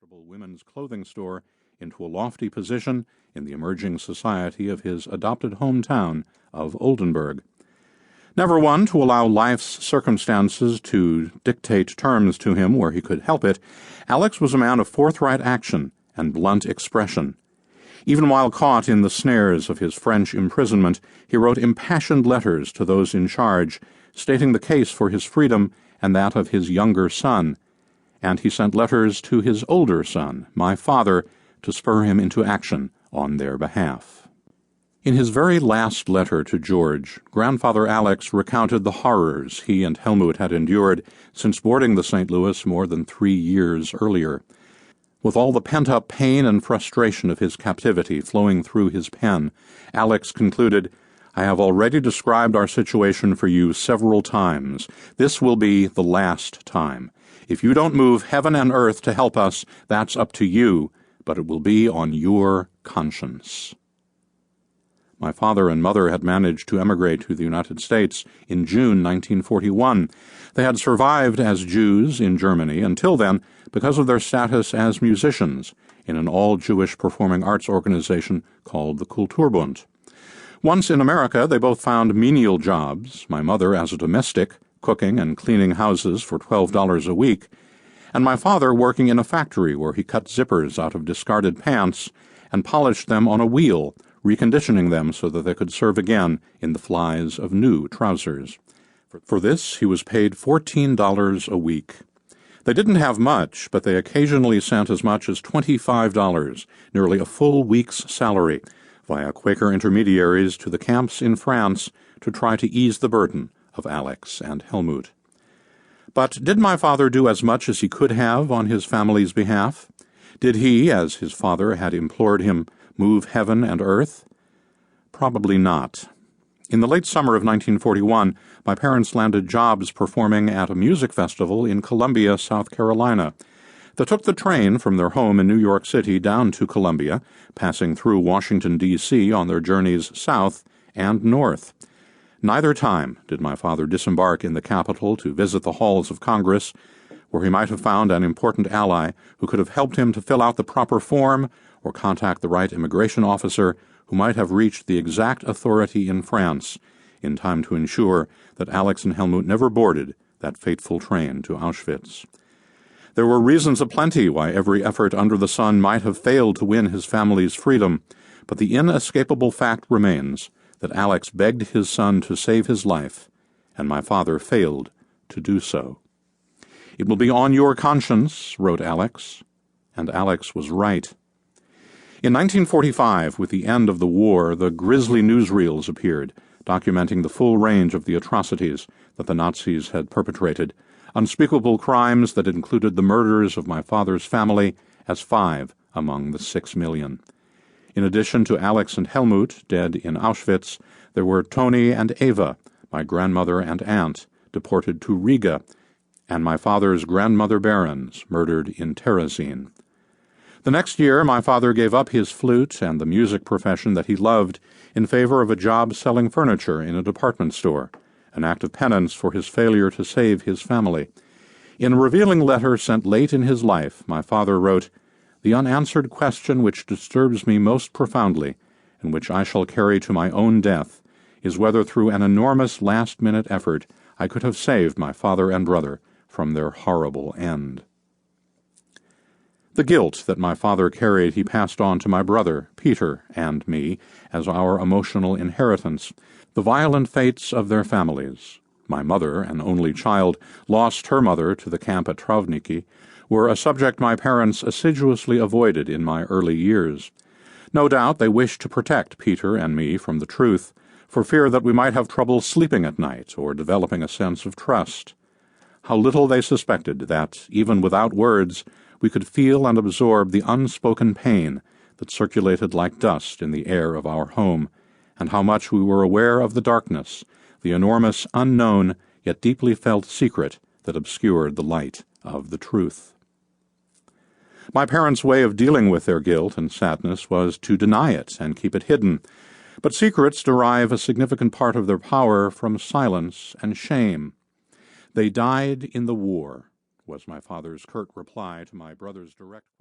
comfortable women's clothing store into a lofty position in the emerging society of his adopted hometown of Oldenburg. Never one to allow life's circumstances to dictate terms to him where he could help it, Alex was a man of forthright action and blunt expression. Even while caught in the snares of his French imprisonment, he wrote impassioned letters to those in charge, stating the case for his freedom and that of his younger son. And he sent letters to his older son, my father, to spur him into action on their behalf. In his very last letter to George, Grandfather Alex recounted the horrors he and Helmut had endured since boarding the St. Louis more than 3 years earlier. With all the pent-up pain and frustration of his captivity flowing through his pen, Alex concluded, "I have already described our situation for you several times. This will be the last time. If you don't move heaven and earth to help us, that's up to you, but it will be on your conscience." My father and mother had managed to emigrate to the United States in June 1941. They had survived as Jews in Germany until then because of their status as musicians in an all-Jewish performing arts organization called the Kulturbund. Once in America, they both found menial jobs, my mother as a domestic, cooking and cleaning houses for $12 a week, and my father working in a factory where he cut zippers out of discarded pants and polished them on a wheel, reconditioning them so that they could serve again in the flies of new trousers. For this, he was paid $14 a week. They didn't have much, but they occasionally sent as much as $25, nearly a full week's salary, via Quaker intermediaries to the camps in France to try to ease the burden of Alex and Helmut. But did my father do as much as he could have on his family's behalf? Did he, as his father had implored him, move heaven and earth? Probably not. In the late summer of 1941, my parents landed jobs performing at a music festival in Columbia, South Carolina. They took the train from their home in New York City down to Columbia, passing through Washington, D.C. on their journeys south and north. Neither time did my father disembark in the capital to visit the halls of Congress, where he might have found an important ally who could have helped him to fill out the proper form or contact the right immigration officer who might have reached the exact authority in France in time to ensure that Alex and Helmut never boarded that fateful train to Auschwitz. There were reasons aplenty why every effort under the sun might have failed to win his family's freedom, but the inescapable fact remains that Alex begged his son to save his life, and my father failed to do so. "It will be on your conscience," wrote Alex, and Alex was right. In 1945, with the end of the war, the grisly newsreels appeared, documenting the full range of the atrocities that the Nazis had perpetrated, unspeakable crimes that included the murders of my father's family as 5 among the 6 million. In addition to Alex and Helmut, dead in Auschwitz, there were Tony and Eva, my grandmother and aunt, deported to Riga, and my father's grandmother Behrens, murdered in Terezin. The next year, my father gave up his flute and the music profession that he loved in favor of a job selling furniture in a department store, an act of penance for his failure to save his family. In a revealing letter sent late in his life, my father wrote, "The unanswered question which disturbs me most profoundly, and which I shall carry to my own death, is whether through an enormous last-minute effort I could have saved my father and brother from their horrible end." The guilt that my father carried he passed on to my brother, Peter, and me as our emotional inheritance. The violent fates of their families, my mother, an only child, lost her mother to the camp at Travniki, were a subject my parents assiduously avoided in my early years. No doubt they wished to protect Peter and me from the truth, for fear that we might have trouble sleeping at night or developing a sense of trust. How little they suspected that, even without words, we could feel and absorb the unspoken pain that circulated like dust in the air of our home, and how much we were aware of the darkness, the enormous, unknown, yet deeply felt secret that obscured the light of the truth. My parents' way of dealing with their guilt and sadness was to deny it and keep it hidden, but secrets derive a significant part of their power from silence and shame. "They died in the war," was my father's curt reply to my brother's direct question.